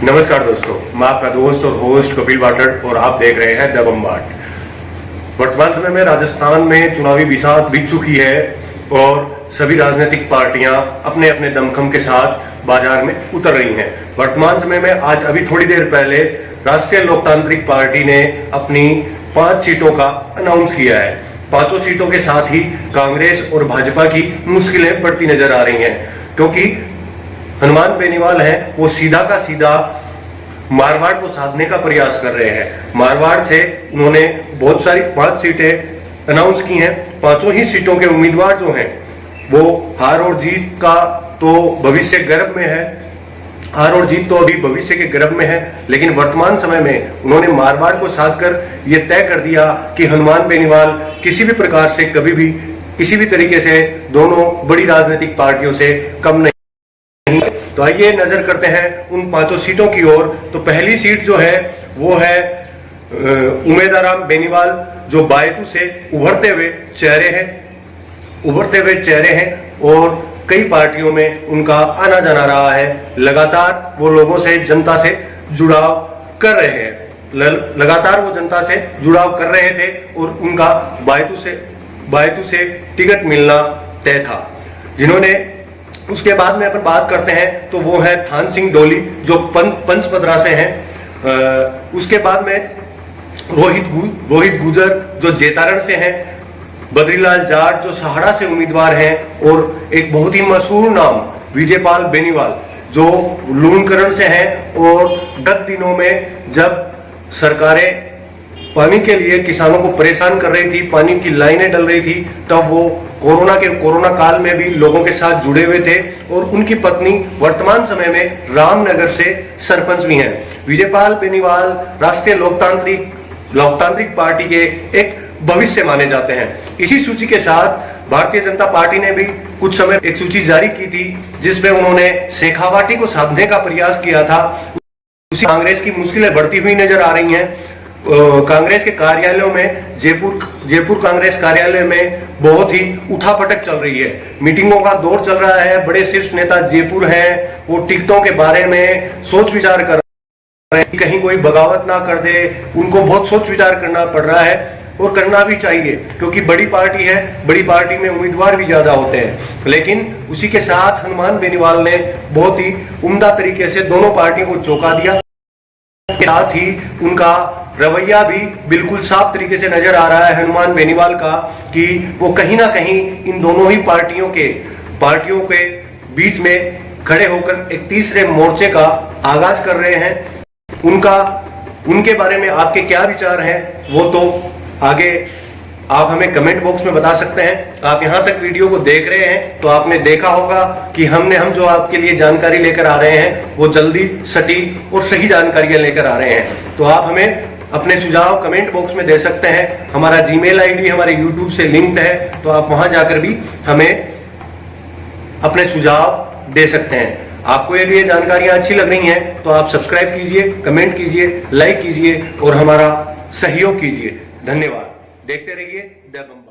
नमस्कार दोस्तों, मैं आपका दोस्त और होस्ट कपिल बाटड़ और आप देख रहे हैं द बम्बाट। वर्तमान समय में राजस्थान में चुनावी बिसात बीत चुकी है और सभी राजनीतिक पार्टियां अपने अपने दमखम के साथ बाजार में उतर रही हैं। वर्तमान समय में आज अभी थोड़ी देर पहले राष्ट्रीय लोकतांत्रिक पार्टी ने अपनी 5 सीटों का अनाउंस किया है। 5 सीटों के साथ ही कांग्रेस और भाजपा की मुश्किलें बढ़ती नजर आ रही हैं, क्योंकि हनुमान बेनीवाल हैं वो सीधा का सीधा मारवाड़ को साधने का प्रयास कर रहे हैं। मारवाड़ से उन्होंने बहुत सारी 5 सीटें अनाउंस की हैं। 5 ही सीटों के उम्मीदवार जो हैं वो हार और जीत का तो भविष्य गर्भ में है, हार और जीत तो अभी भविष्य के गर्भ में है, लेकिन वर्तमान समय में उन्होंने मारवाड़ को साध कर यह तय कर दिया कि हनुमान बेनीवाल किसी भी प्रकार से कभी भी किसी भी तरीके से दोनों बड़ी राजनीतिक पार्टियों से कम नहीं। तो आइए नजर करते हैं उन 5 सीटों की ओर। तो पहली सीट जो है वो है उमेदाराम बेनीवाल, जो बायतू से उभरते हुए चेहरे हैं और कई पार्टियों में उनका आना जाना रहा है। लगातार वो लोगों से, जनता से जुड़ाव कर रहे हैं, लगातार वो जनता से जुड़ाव कर रहे थे और उनका बायतू से टिकट मिलना तय था। जिन्होंने उसके बाद में अपन बात करते हैं तो वो है थान सिंह डोली, जो पंचपदरा से हैं। उसके बाद में रोहित गुजर, जो जेतारण से हैं। बद्रीलाल जाट, जो सहाड़ा से उम्मीदवार हैं। और एक बहुत ही मशहूर नाम विजयपाल बेनीवाल, जो लूणकरण से हैं। और गत दिनों में जब सरकारें पानी के लिए किसानों को परेशान कर रही थी, पानी की लाइनें डल रही थी, तब वो कोरोना काल में भी लोगों के साथ जुड़े हुए थे। और उनकी पत्नी वर्तमान समय में रामनगर से सरपंच भी हैं। विजयपाल बेनीवाल राष्ट्रीय लोकतांत्रिक पार्टी के एक भविष्य माने जाते हैं। इसी सूची के साथ भारतीय जनता पार्टी ने भी कुछ समय एक सूची जारी की थी, जिसमें उन्होंने शेखावाटी को साधने का प्रयास किया था। उसी कांग्रेस की मुश्किलें बढ़ती हुई नजर आ रही हैं। कांग्रेस के कार्यालयों में, जयपुर कांग्रेस कार्यालय में बहुत ही उठापटक चल रही है। मीटिंगों का दौर चल रहा है। बड़े शीर्ष नेता जयपुर हैं, वो टिकटों के बारे में सोच विचार कर रहे हैं, कहीं कोई बगावत ना कर दे। उनको बहुत सोच विचार करना पड़ रहा है और करना भी चाहिए, क्योंकि बड़ी पार्टी है, बड़ी पार्टी में उम्मीदवार भी ज्यादा होते हैं। लेकिन उसी के साथ हनुमान बेनीवाल ने बहुत ही उम्दा तरीके से दोनों पार्टियों को चौंका दिया। साथ ही उनका रवैया भी बिल्कुल साफ तरीके से नजर आ रहा है हनुमान बेनीवाल का, कि वो कहीं ना कहीं इन दोनों ही पार्टियों के बीच में खड़े होकर एक तीसरे मोर्चे का आगाज कर रहे हैं। उनके बारे में आपके क्या विचार हैं, वो तो आगे आप हमें कमेंट बॉक्स में बता सकते हैं। आप यहां तक वीडियो को देख रहे हैं तो आपने देखा होगा कि हम जो आपके लिए जानकारी लेकर आ रहे हैं वो जल्दी, सटीक और सही जानकारियां लेकर आ रहे हैं। तो आप हमें अपने सुझाव कमेंट बॉक्स में दे सकते हैं। हमारा जीमेल आईडी हमारे यूट्यूब से लिंक्ड है, तो आप वहां जाकर भी हमें अपने सुझाव दे सकते हैं। आपको यदि ये जानकारियां अच्छी लग रही हैं तो आप सब्सक्राइब कीजिए, कमेंट कीजिए, लाइक कीजिए और हमारा सहयोग कीजिए। धन्यवाद। देखते रहिए द बम्बाट।